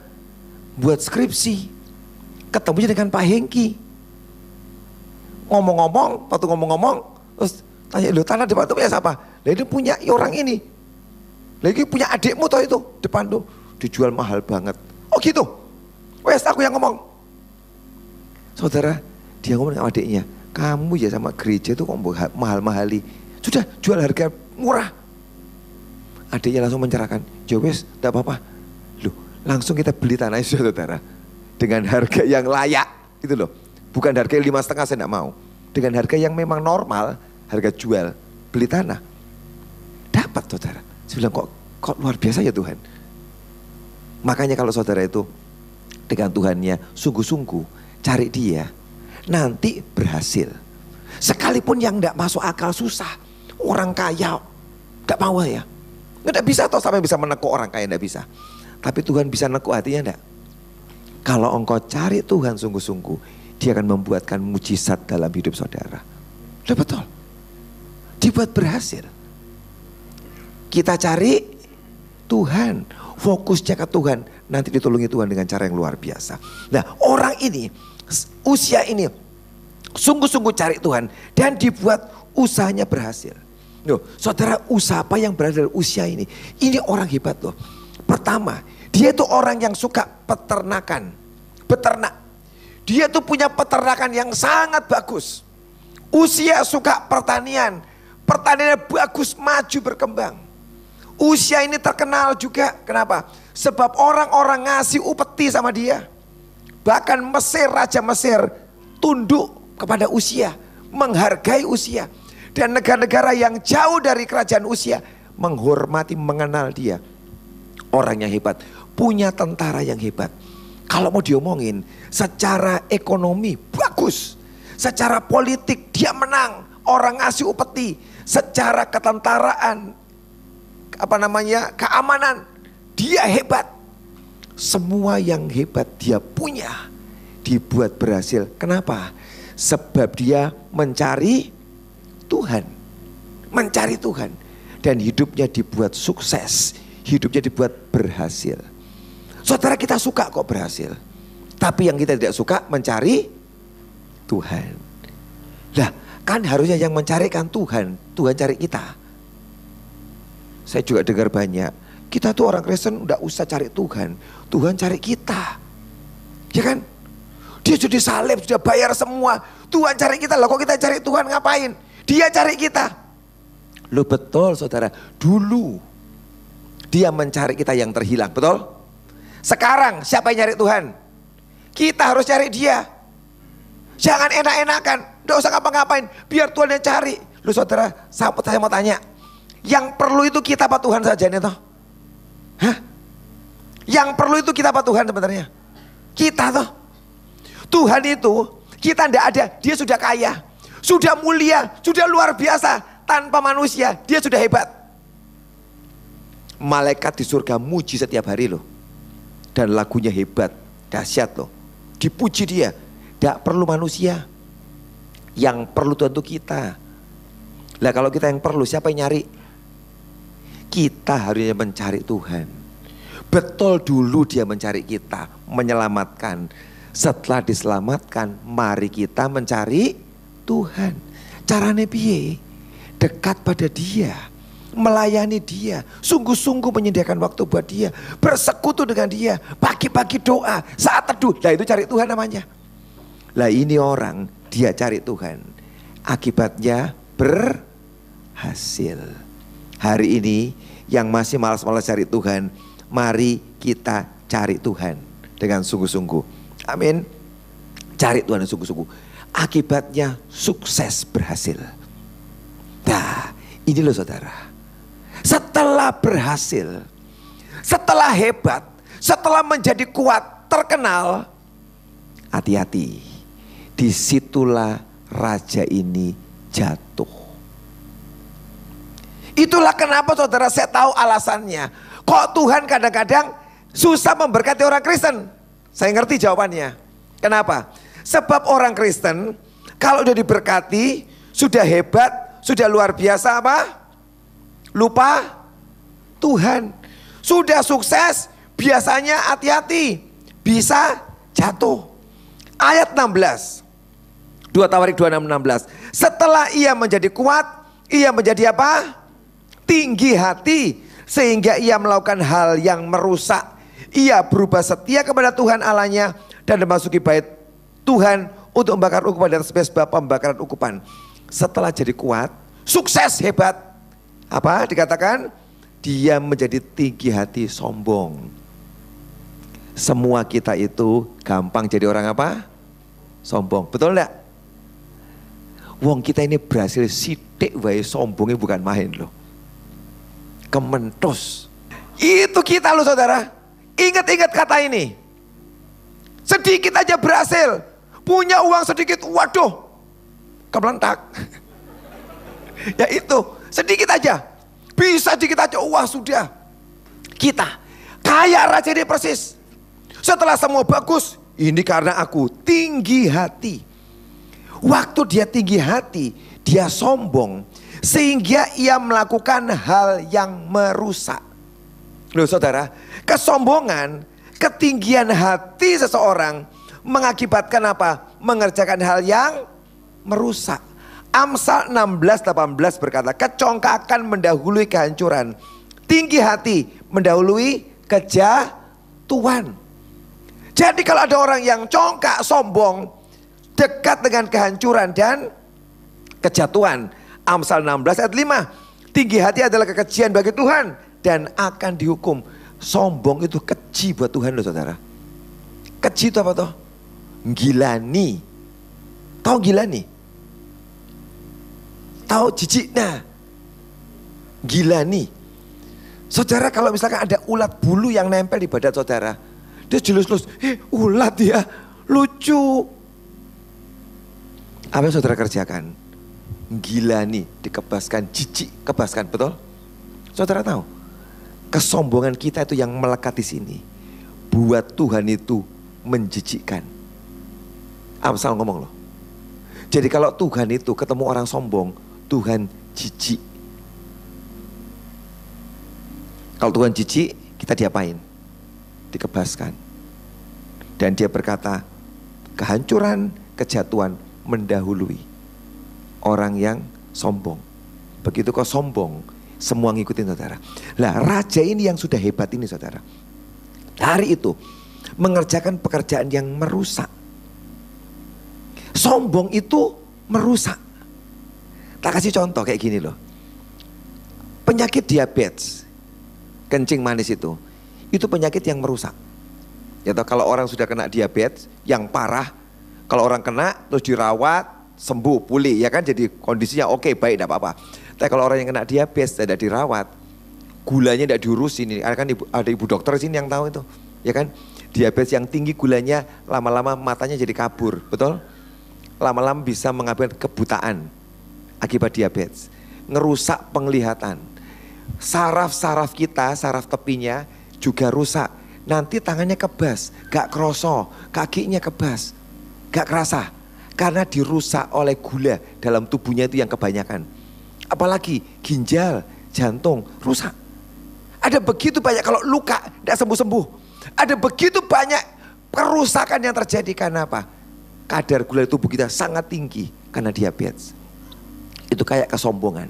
buat skripsi, ketemunya dengan Pak Hengki. Ngomong-ngomong, waktu ngomong-ngomong, terus tanya, lo tanah depan itu punya siapa? Lah ini punya orang ini. Lagi punya adikmu toh itu, depan tuh, dijual mahal banget. Oh gitu, wes aku yang ngomong. Saudara, dia ngomong sama adiknya, kamu ya sama gereja itu kok mahal-mahali. Sudah jual harga murah. Adiknya langsung mencerahkan, ya wes, tidak apa-apa. Loh, langsung kita beli tanah itu saudara. Dengan harga yang layak, gitu loh. Bukan harga 5,5 saya tidak mau. Dengan harga yang memang normal, harga jual, beli tanah. Dapat saudara. Saya bilang kok luar biasa ya Tuhan. Makanya kalau saudara itu dengan Tuhannya sungguh-sungguh cari dia, nanti berhasil. Sekalipun yang tidak masuk akal susah. Orang kaya tidak mau ya. Tidak bisa toh sampai bisa menekuk orang kaya, tidak bisa. Tapi Tuhan bisa nekuk hatinya enggak? Kalau engkau cari Tuhan sungguh-sungguh, Dia akan membuatkan mujizat dalam hidup saudara. Udah betul. Dibuat berhasil. Kita cari Tuhan, fokusnya ke Tuhan, nanti ditolongi Tuhan dengan cara yang luar biasa. Nah, orang ini, usia ini, sungguh-sungguh cari Tuhan dan dibuat usahanya berhasil. Loh, saudara, usaha apa yang berada dalam usia ini? Ini orang hebat loh. Pertama, dia itu orang yang suka peternakan, beternak. Dia tuh punya peternakan yang sangat bagus. Usia suka pertanian. Pertaniannya bagus, maju, berkembang. Usia ini terkenal juga. Kenapa? Sebab orang-orang ngasih upeti sama dia. Bahkan Mesir, Raja Mesir tunduk kepada usia. Menghargai usia. Dan negara-negara yang jauh dari kerajaan usia menghormati, mengenal dia. Orang yang hebat. Punya tentara yang hebat. Kalau mau diomongin, secara ekonomi bagus, secara politik dia menang, orang ngasih upeti, secara ketentaraan, keamanan, dia hebat. Semua yang hebat dia punya, dibuat berhasil. Kenapa? Sebab dia mencari Tuhan, mencari Tuhan, dan hidupnya dibuat sukses, hidupnya dibuat berhasil. Saudara, kita suka kok berhasil. Tapi yang kita tidak suka mencari Tuhan. Lah, kan harusnya yang mencarikan Tuhan, Tuhan cari kita. Saya juga dengar banyak, kita tuh orang Kristen udah usah cari Tuhan, Tuhan cari kita. Ya kan? Dia sudah salib, sudah bayar semua, Tuhan cari kita. Lah kok kita cari Tuhan ngapain? Dia cari kita. Loh betul saudara, dulu dia mencari kita yang terhilang, betul? Sekarang siapa yang nyari Tuhan? Kita harus cari dia. Jangan enak-enakan, gak usah ngapa-ngapain, biar Tuhan yang cari. Lu saudara, saya mau tanya, yang perlu itu kita apa Tuhan saja nih toh? Hah? Yang perlu itu kita apa Tuhan sebenarnya? Kita toh. Tuhan itu kita ndak ada, dia sudah kaya, sudah mulia, sudah luar biasa, tanpa manusia dia sudah hebat. Malaikat di surga muji setiap hari loh. Dan lagunya hebat, dahsyat loh. Dipuji dia, tidak perlu manusia. Yang perlu tentu kita. Lah kalau kita yang perlu, siapa yang nyari? Kita harusnya mencari Tuhan. Betul dulu dia mencari kita, menyelamatkan. Setelah diselamatkan, mari kita mencari Tuhan. Caranya piye? Dekat pada dia. Melayani dia, sungguh-sungguh menyediakan waktu buat dia, bersekutu dengan dia, pagi-pagi doa, saat teduh. Nah itu cari Tuhan namanya. Lah ini orang, dia cari Tuhan, akibatnya berhasil. Hari ini yang masih malas-malas cari Tuhan, mari kita cari Tuhan dengan sungguh-sungguh. Amin. Cari Tuhan dengan sungguh-sungguh, akibatnya sukses, berhasil. Nah ini loh saudara. Setelah berhasil, setelah hebat, setelah menjadi kuat, terkenal, hati-hati. Disitulah raja ini jatuh. Itulah kenapa saudara saya tahu alasannya. Kok Tuhan kadang-kadang susah memberkati orang Kristen? Saya ngerti jawabannya. Kenapa? Sebab orang Kristen kalau udah diberkati, sudah hebat, sudah luar biasa apa? Lupa Tuhan. Sudah sukses, biasanya hati-hati. bisa jatuh. Ayat 16. 2 Tawarik 26:16. Setelah ia menjadi kuat, ia menjadi apa? Tinggi hati, sehingga ia melakukan hal yang merusak. Ia berubah setia kepada Tuhan Allahnya dan memasuki bait Tuhan untuk membakar ukupan dan sebab pembakaran ukupan. Setelah jadi kuat, sukses, hebat. Apa dikatakan? Dia menjadi tinggi hati, sombong. Semua kita itu gampang jadi orang apa? Sombong, betul enggak? Wong kita ini berhasil sidik wae, sombongnya bukan main loh. Kementos. Itu kita loh saudara. Ingat-ingat kata ini. Sedikit aja berhasil. Punya uang sedikit, waduh. Kemelentak. Ya itu, sedikit aja. Bisa sedikit aja, wah sudah. Kita kaya raja ini persis. Setelah semua bagus, ini karena aku tinggi hati. Waktu dia tinggi hati, dia sombong. Sehingga ia melakukan hal yang merusak. Loh saudara, kesombongan, ketinggian hati seseorang mengakibatkan apa? Mengerjakan hal yang merusak. Amsal 16:18 berkata, kecongkakan mendahului kehancuran, tinggi hati mendahului kejatuhan. Jadi kalau ada orang yang congkak, sombong, dekat dengan kehancuran dan kejatuhan. Amsal 16 ayat 5. Tinggi hati adalah kekejian bagi Tuhan dan akan dihukum. Sombong itu keji buat Tuhan loh saudara. Keji itu apa toh? Gilani. Tahu gilani? Tahu jijik? Nah, gilani. Saudara kalau misalkan ada ulat bulu yang nempel di badan saudara, dia jelus-jelus, ulat ya, lucu. Apa yang saudara kerjakan? Gilani, dikebaskan, jijik, kebaskan, betul? Saudara tahu, kesombongan kita itu yang melekat di sini, buat Tuhan itu menjijikkan. Amsal ngomong loh. Jadi kalau Tuhan itu ketemu orang sombong, Tuhan jijik. Kalau Tuhan jijik, kita diapain? Dikebaskan. Dan dia berkata, kehancuran, kejatuhan mendahului orang yang sombong. Begitu kau sombong, semua ngikutin saudara. Lah raja ini yang sudah hebat ini saudara, hari itu mengerjakan pekerjaan yang merusak. Sombong itu merusak. Tak kasih contoh kayak gini loh. Penyakit diabetes, kencing manis itu penyakit yang merusak. Ya toh, kalau orang sudah kena diabetes yang parah, kalau orang kena terus dirawat, sembuh, pulih, ya kan, jadi kondisinya oke, baik, tidak apa-apa. Tapi kalau orang yang kena diabetes tidak dirawat, gulanya tidak diurusin, ini kan ada ibu dokter sini yang tahu itu, ya kan? Diabetes yang tinggi gulanya, lama-lama matanya jadi kabur, betul? Lama-lama bisa mengakibatkan kebutaan akibat diabetes, ngerusak penglihatan. Saraf-saraf kita, saraf tepinya juga rusak. Nanti tangannya kebas, gak kroso, kakinya kebas, gak kerasa. Karena dirusak oleh gula dalam tubuhnya itu yang kebanyakan. Apalagi ginjal, jantung, rusak. Ada begitu banyak, kalau luka tidak sembuh-sembuh. Ada begitu banyak kerusakan yang terjadi karena apa? Kadar gula tubuh kita sangat tinggi karena diabetes. Itu kayak kesombongan.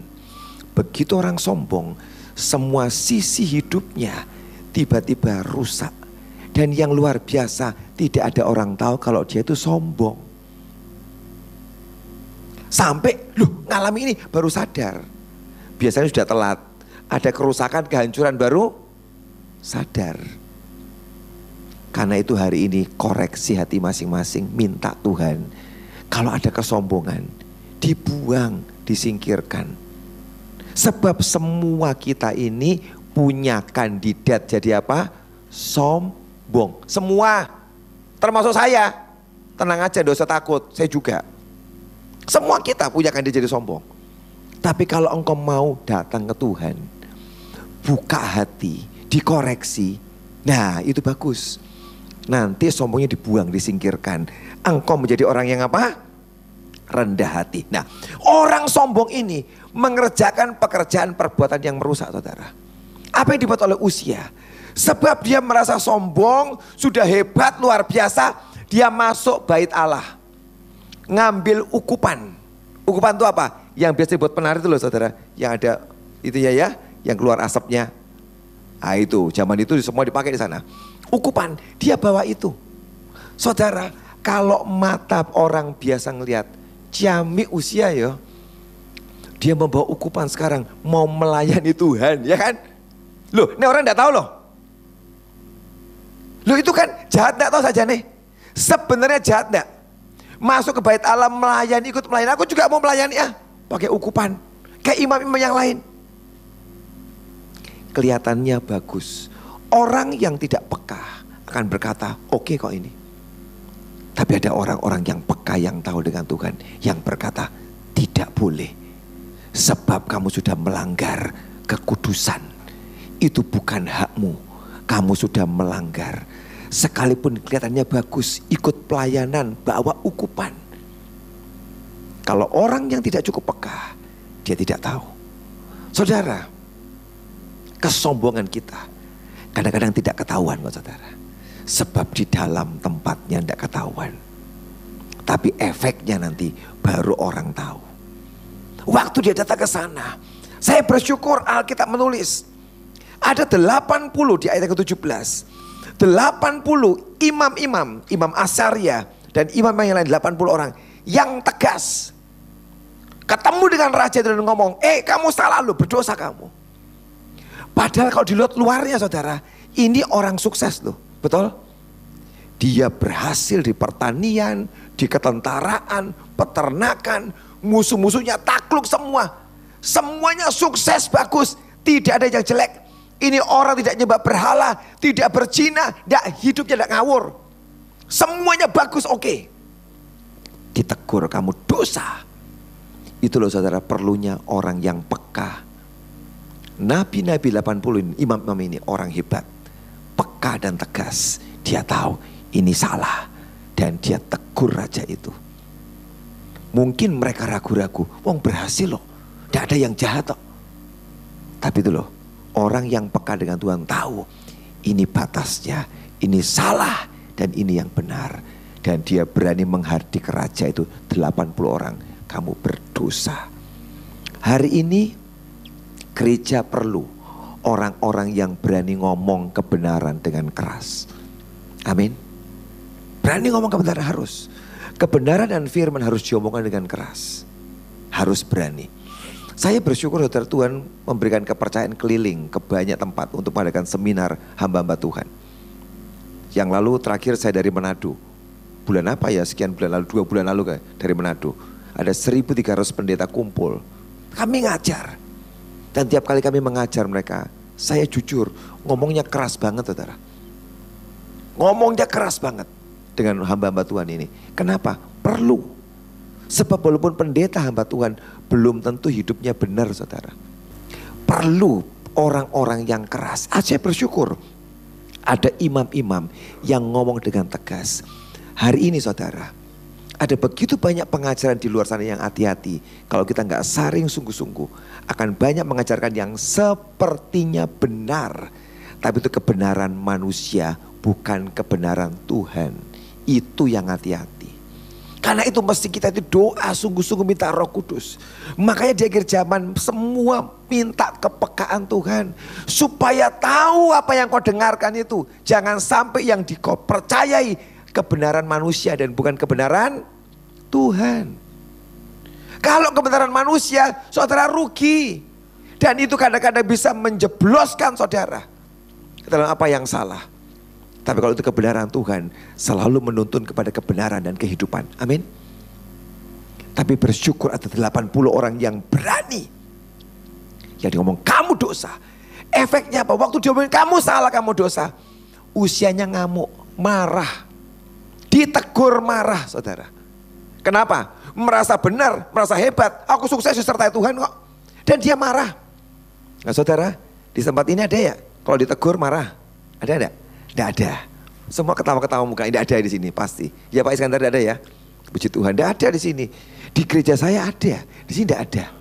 Begitu orang sombong, semua sisi hidupnya tiba-tiba rusak. Dan yang luar biasa, tidak ada orang tahu kalau dia itu sombong. Sampai ngalami ini baru sadar. Biasanya sudah telat. Ada kerusakan, kehancuran baru sadar. Karena itu hari ini koreksi hati masing-masing, minta Tuhan. Kalau ada kesombongan, dibuang, disingkirkan. Sebab semua kita ini punya kandidat jadi apa? Sombong. Semua, termasuk saya. Tenang aja, dosa takut, saya juga. Semua kita punya kandidat jadi sombong. Tapi kalau engkau mau datang ke Tuhan, buka hati, dikoreksi, nah itu bagus. Nanti sombongnya dibuang, disingkirkan. Engkau menjadi orang yang apa? Rendah hati. Nah, orang sombong ini mengerjakan pekerjaan perbuatan yang merusak saudara. Apa yang dibuat oleh Uzia? Sebab dia merasa sombong, sudah hebat luar biasa, dia masuk bait Allah. Ngambil ukupan. Ukupan itu apa? Yang biasa buat penari itu loh saudara, yang ada itu ya, yang keluar asapnya. Ah itu, zaman itu semua dipakai di sana. Ukupan, dia bawa itu. Saudara, kalau mata orang biasa ngelihat, ciamik usia ya, dia membawa ukupan sekarang mau melayani Tuhan, ya kan? Loh, ini orang enggak tahu loh. Loh itu kan jahat enggak tahu saja nih. Sebenarnya jahat enggak? Masuk ke bait Allah melayani, ikut melayani. Aku juga mau melayani ya. Pakai ukupan. Kayak imam-imam yang lain. Kelihatannya bagus. Orang yang tidak peka akan berkata, oke kok ini. Tapi ada orang-orang yang peka yang tahu dengan Tuhan. Yang berkata, tidak boleh. Sebab kamu sudah melanggar kekudusan. Itu bukan hakmu. Kamu sudah melanggar. Sekalipun kelihatannya bagus, ikut pelayanan, bawa ukupan. Kalau orang yang tidak cukup peka, dia tidak tahu. Saudara, kesombongan kita kadang-kadang tidak ketahuan kok saudara. Sebab di dalam tempatnya tidak ketahuan. Tapi efeknya nanti baru orang tahu. Waktu dia datang ke sana, saya bersyukur Alkitab menulis. Ada 80 di ayat ke-17. 80 imam-imam, Imam Asaria dan imam yang lain 80 orang yang tegas. Ketemu dengan raja dan ngomong, kamu salah lu, berdosa kamu. Padahal kalau dilihat luarnya saudara, ini orang sukses loh, betul? Dia berhasil di pertanian, di ketentaraan, peternakan, musuh-musuhnya takluk semua. Semuanya sukses, bagus, tidak ada yang jelek. Ini orang tidak nyembah berhala, tidak berzina, hidupnya tidak ngawur. Semuanya bagus, oke. Ditegur, kamu dosa. Itu loh saudara, perlunya orang yang peka. Nabi-nabi 80 ini, imam-imam ini orang hebat. Peka dan tegas. Dia tahu ini salah. Dan dia tegur raja itu. Mungkin mereka ragu-ragu. Wong berhasil loh. Tidak ada yang jahat loh. Tapi itu loh. Orang yang peka dengan Tuhan tahu ini batasnya, ini salah dan ini yang benar. Dan dia berani menghardik raja itu 80 orang, kamu berdosa. Hari ini gereja perlu orang-orang yang berani ngomong kebenaran dengan keras. Amin. Berani ngomong kebenaran harus. Kebenaran dan firman harus diomongkan dengan keras. Harus berani. Saya bersyukur saudara Tuhan memberikan kepercayaan keliling ke banyak tempat untuk mengadakan seminar hamba-hamba Tuhan. Yang lalu terakhir saya dari Manado. Bulan apa ya, sekian bulan lalu, 2 bulan lalu dari Manado. Ada 1.300 pendeta kumpul. Kami ngajar. Dan tiap kali kami mengajar mereka, saya jujur ngomongnya keras banget saudara. Ngomongnya keras banget dengan hamba-hamba Tuhan ini. Kenapa? Perlu. Sebab walaupun pendeta hamba Tuhan belum tentu hidupnya benar saudara. Perlu orang-orang yang keras. Saya bersyukur ada imam-imam yang ngomong dengan tegas. Hari ini saudara, ada begitu banyak pengajaran di luar sana yang hati-hati. Kalau kita nggak saring sungguh-sungguh, akan banyak mengajarkan yang sepertinya benar. Tapi itu kebenaran manusia, bukan kebenaran Tuhan. Itu yang hati-hati. Karena itu mesti kita itu doa sungguh-sungguh minta Roh Kudus. Makanya di akhir zaman semua minta kepekaan Tuhan. Supaya tahu apa yang kau dengarkan itu. Jangan sampai yang kau percayai kebenaran manusia dan bukan kebenaran Tuhan. Kalau kebenaran manusia, saudara rugi. Dan itu kadang-kadang bisa menjebloskan saudara dalam apa yang salah. Tapi kalau itu kebenaran Tuhan, selalu menuntun kepada kebenaran dan kehidupan. Amin. Tapi bersyukur ada 80 orang yang berani. Yang dia ngomong, kamu dosa. Efeknya apa? Waktu dia ngomong, kamu salah, kamu dosa. Usianya ngamuk, marah. Ditegur marah saudara. Kenapa? Merasa benar, merasa hebat. Aku sukses disertai Tuhan kok. Dan dia marah. Nah saudara, di tempat ini ada ya? Kalau ditegur marah, ada enggak? Tidak ada. Semua ketawa-ketawa muka. Tidak ada di sini pasti. Ya Pak Iskandar tidak ada ya. Puji Tuhan. Tidak ada di sini. Di gereja saya ada. Di sini tidak ada.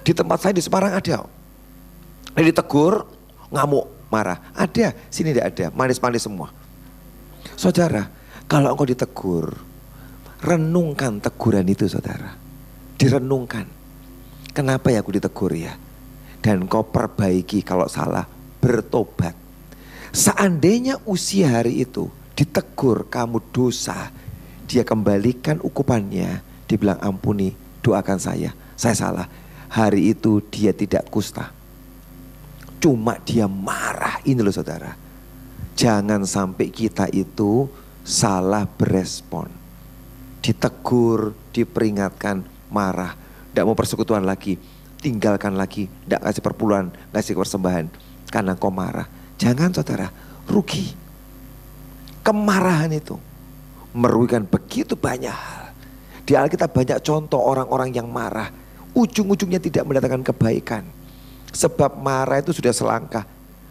Di tempat saya di Semarang ada. Ditegur ngamuk. marah? Ada, sini tidak ada, manis-manis semua. Saudara, kalau engkau ditegur, renungkan teguran itu saudara. Direnungkan. Kenapa ya aku ditegur ya? Dan kau perbaiki kalau salah, bertobat. Seandainya usia hari itu ditegur kamu dosa, dia kembalikan ukupannya, dia bilang ampuni, doakan saya salah. Hari itu dia tidak kusta. Cuma dia marah, ini loh saudara. Jangan sampai kita itu salah berespon. Ditegur, diperingatkan, marah. Tidak mau persekutuan lagi, tinggalkan lagi. Tidak kasih perpuluhan, kasih persembahan. Karena kau marah. Jangan saudara, rugi. Kemarahan itu merugikan begitu banyak hal. Di Alkitab banyak contoh orang-orang yang marah. Ujung-ujungnya tidak mendatangkan kebaikan. Sebab marah itu sudah selangkah.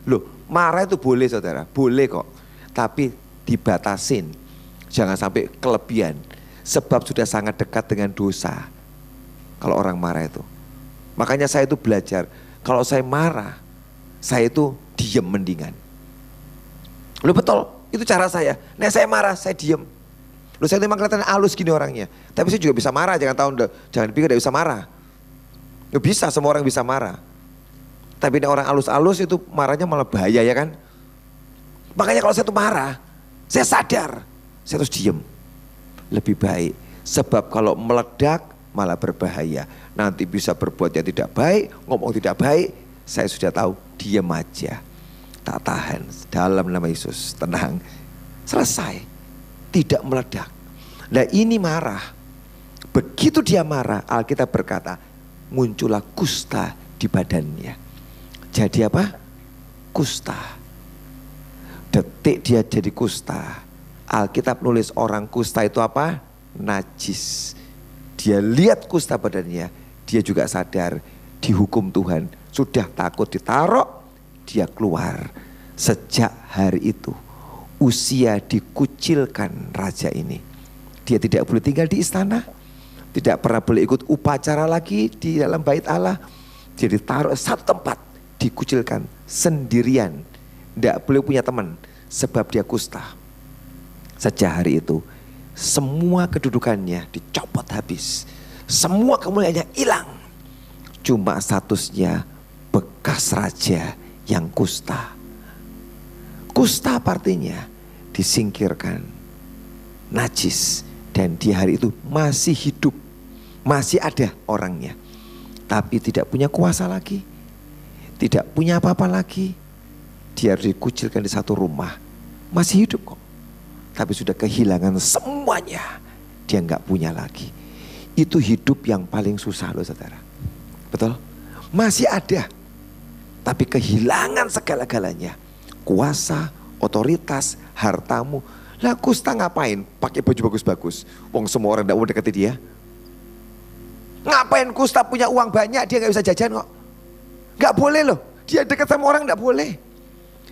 Loh, marah itu boleh saudara, boleh kok. Tapi dibatasin. Jangan sampai kelebihan. Sebab sudah sangat dekat dengan dosa. Kalau orang marah itu. Makanya saya itu belajar. Kalau saya marah, saya itu diem mendingan. Loh betul, itu cara saya. Nah saya marah, saya diem. Loh saya memang kelihatan halus gini orangnya. Tapi saya juga bisa marah, jangan pikir tidak bisa marah. Loh bisa, semua orang bisa marah. Tapi ini orang halus-halus itu marahnya malah bahaya ya kan. Makanya kalau saya tuh marah, saya sadar, saya terus diem. Lebih baik, sebab kalau meledak malah berbahaya. Nanti bisa berbuat yang tidak baik, ngomong tidak baik. Saya sudah tahu, diem aja. Tak tahan, dalam nama Yesus, tenang. Selesai, tidak meledak. Nah ini marah. Begitu dia marah, Alkitab berkata, muncullah kusta di badannya. Jadi apa? Kusta. Detik dia jadi kusta. Alkitab nulis orang kusta itu apa? Najis. Dia lihat kusta badannya, dia juga sadar dihukum Tuhan. Sudah takut ditaruh, dia keluar. Sejak hari itu Usia dikucilkan raja ini. Dia tidak boleh tinggal di istana, tidak pernah boleh ikut upacara lagi di dalam bait Allah. Dia ditaruh satu tempat, dikucilkan sendirian. Tidak boleh punya teman sebab dia kusta. Sejak hari itu semua kedudukannya dicopot habis. Semua kemuliaannya hilang. Cuma statusnya bekas raja yang kusta. Kusta artinya disingkirkan, najis. Dan di hari itu masih hidup, masih ada orangnya. Tapi tidak punya kuasa lagi, tidak punya apa-apa lagi. Dia harus dikucilkan di satu rumah. Masih hidup kok, tapi sudah kehilangan semuanya. Dia nggak punya lagi. Itu hidup yang paling susah loh saudara. Betul? Masih ada, tapi kehilangan segala-galanya. Kuasa, otoritas, hartamu. Lah kusta ngapain pakai baju bagus-bagus? Wong semua orang tidak mau dekati dia. Ngapain kusta punya uang banyak, dia gak bisa jajan kok. Gak boleh loh, dia dekat sama orang gak boleh.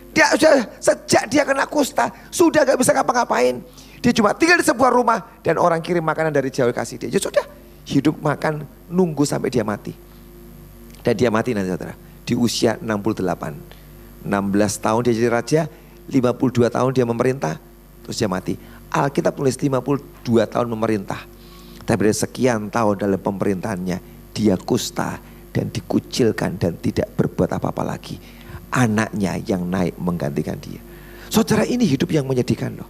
Dia sudah, sejak dia kena kusta sudah gak bisa ngapa-ngapain. Dia cuma tinggal di sebuah rumah dan orang kirim makanan dari jauh kasih dia. Ya sudah, hidup makan nunggu sampai dia mati. Dan dia mati nanti saudara di usia 68. 16 tahun dia jadi raja, 52 tahun dia memerintah, terus dia mati. Alkitab tulis 52 tahun memerintah. Tapi dari sekian tahun dalam pemerintahannya dia kusta dan dikucilkan dan tidak berbuat apa-apa lagi. Anaknya yang naik menggantikan dia. Saudara, ini hidup yang menyedihkan loh.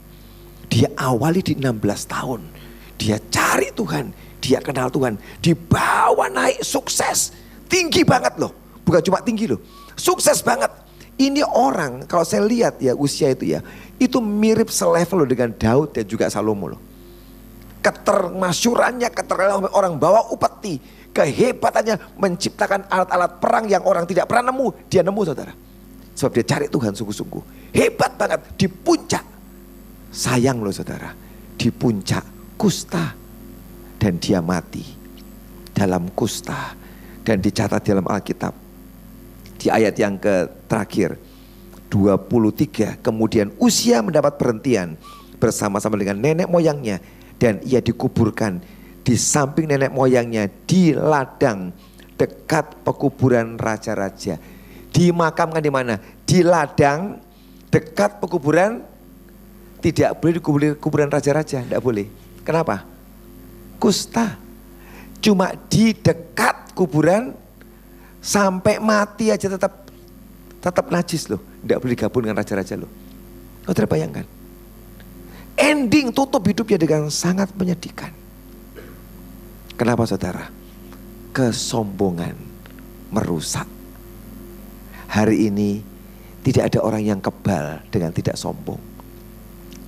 Dia awali di 16 tahun. Dia cari Tuhan, dia kenal Tuhan, dibawa naik sukses. Tinggi banget loh. Bukan cuma tinggi loh, sukses banget. Ini orang kalau saya lihat ya usia itu ya, itu mirip selevel loh dengan Daud dan juga Salomo loh. Ketermasyurannya, orang bawa upeti, kehebatannya menciptakan alat-alat perang yang orang tidak pernah nemu, dia nemu saudara. Sebab dia cari Tuhan sungguh-sungguh. Hebat banget di puncak. Sayang loh saudara, di puncak kusta dan dia mati dalam kusta. Dan dicatat dalam Alkitab di ayat yang terakhir 23, kemudian Uzia mendapat perhentian bersama-sama dengan nenek moyangnya dan ia dikuburkan di samping nenek moyangnya di ladang dekat pekuburan raja-raja. Dimakamkan di mana? Di ladang dekat pekuburan. Tidak boleh di kuburan raja-raja, tidak boleh. Kenapa? Kusta. Cuma di dekat kuburan, sampai mati aja tetap najis loh. Tidak boleh digabung dengan raja-raja loh. Kau terbayangkan? Ending tutup hidupnya dengan sangat menyedihkan. Kenapa saudara? Kesombongan merusak. Hari ini tidak ada orang yang kebal dengan tidak sombong.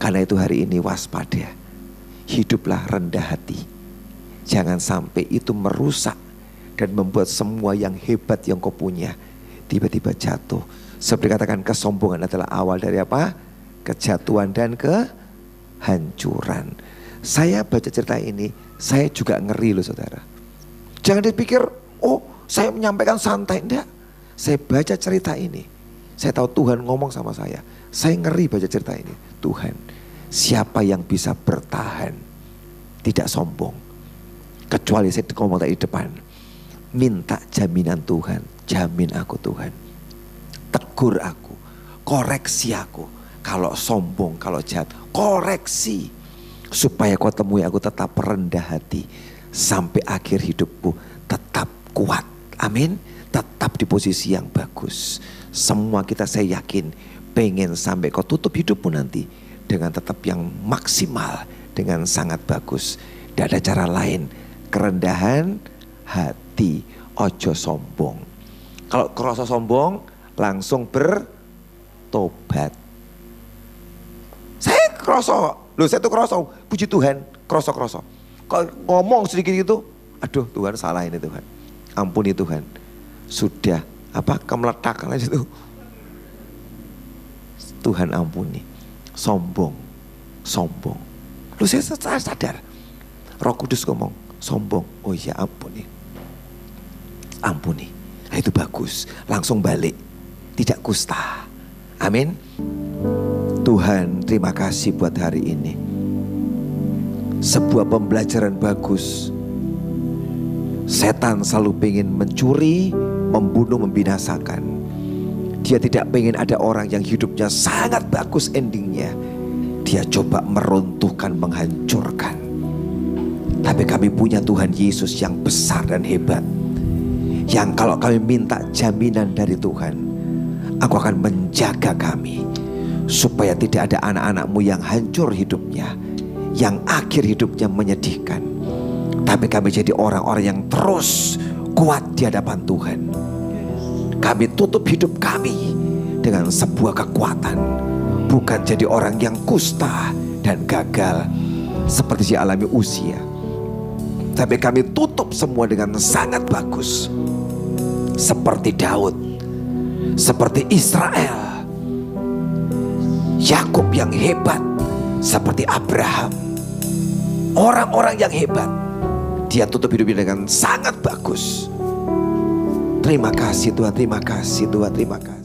Karena itu hari ini waspada. Hiduplah rendah hati. Jangan sampai itu merusak dan membuat semua yang hebat yang kau punya tiba-tiba jatuh. Seperti katakan, kesombongan adalah awal dari apa? Kejatuhan dan kehancuran. Saya baca cerita ini, saya juga ngeri loh saudara. Jangan dipikir, oh saya menyampaikan santai. Enggak. Saya baca cerita ini, saya tahu Tuhan ngomong sama saya. Saya ngeri baca cerita ini. Tuhan, siapa yang bisa bertahan, tidak sombong. Kecuali saya ngomong tadi di depan, minta jaminan Tuhan, jamin aku Tuhan. Tegur aku, koreksi aku. Kalau sombong, kalau jahat, koreksi. Supaya kau temui aku tetap rendah hati. Sampai akhir hidupku tetap kuat. Amin. Tetap di posisi yang bagus. Semua kita saya yakin pengen sampai kau tutup hidupmu nanti dengan tetap yang maksimal, dengan sangat bagus. Tidak ada cara lain. Kerendahan hati, ojo sombong. Kalau kerasa sombong, langsung bertobat. Saya kerasa, loh saya tuh kerasa, puji Tuhan, kerasa. Kalau ngomong sedikit gitu, aduh Tuhan salah ini Tuhan, ampuni Tuhan. Sudah kemeletakan aja tuh. Tuhan ampuni. Sombong. Lu saya sadar. Roh Kudus ngomong, sombong. Oh iya ampuni. Nah, itu bagus. Langsung balik. Tidak kusta. Amin. Tuhan terima kasih buat hari ini. Sebuah pembelajaran bagus. Setan selalu pengen mencuri, membunuh, membinasakan. Dia tidak pengen ada orang yang hidupnya sangat bagus endingnya. Dia coba meruntuhkan, menghancurkan. Tapi kami punya Tuhan Yesus yang besar dan hebat. Yang kalau kami minta jaminan dari Tuhan, aku akan menjaga kami. Supaya tidak ada anak-anakmu yang hancur hidupnya, yang akhir hidupnya menyedihkan. Tapi kami jadi orang-orang yang terus kuat di hadapan Tuhan. Kami tutup hidup kami dengan sebuah kekuatan. Bukan jadi orang yang kusta dan gagal seperti si alami Uzia. Tapi kami tutup semua dengan sangat bagus. Seperti Daud, seperti Israel, Yakub yang hebat, seperti Abraham. Orang-orang yang hebat, dia tutup hidupnya dengan sangat bagus. Terima kasih Tuhan, terima kasih Tuhan, terima kasih.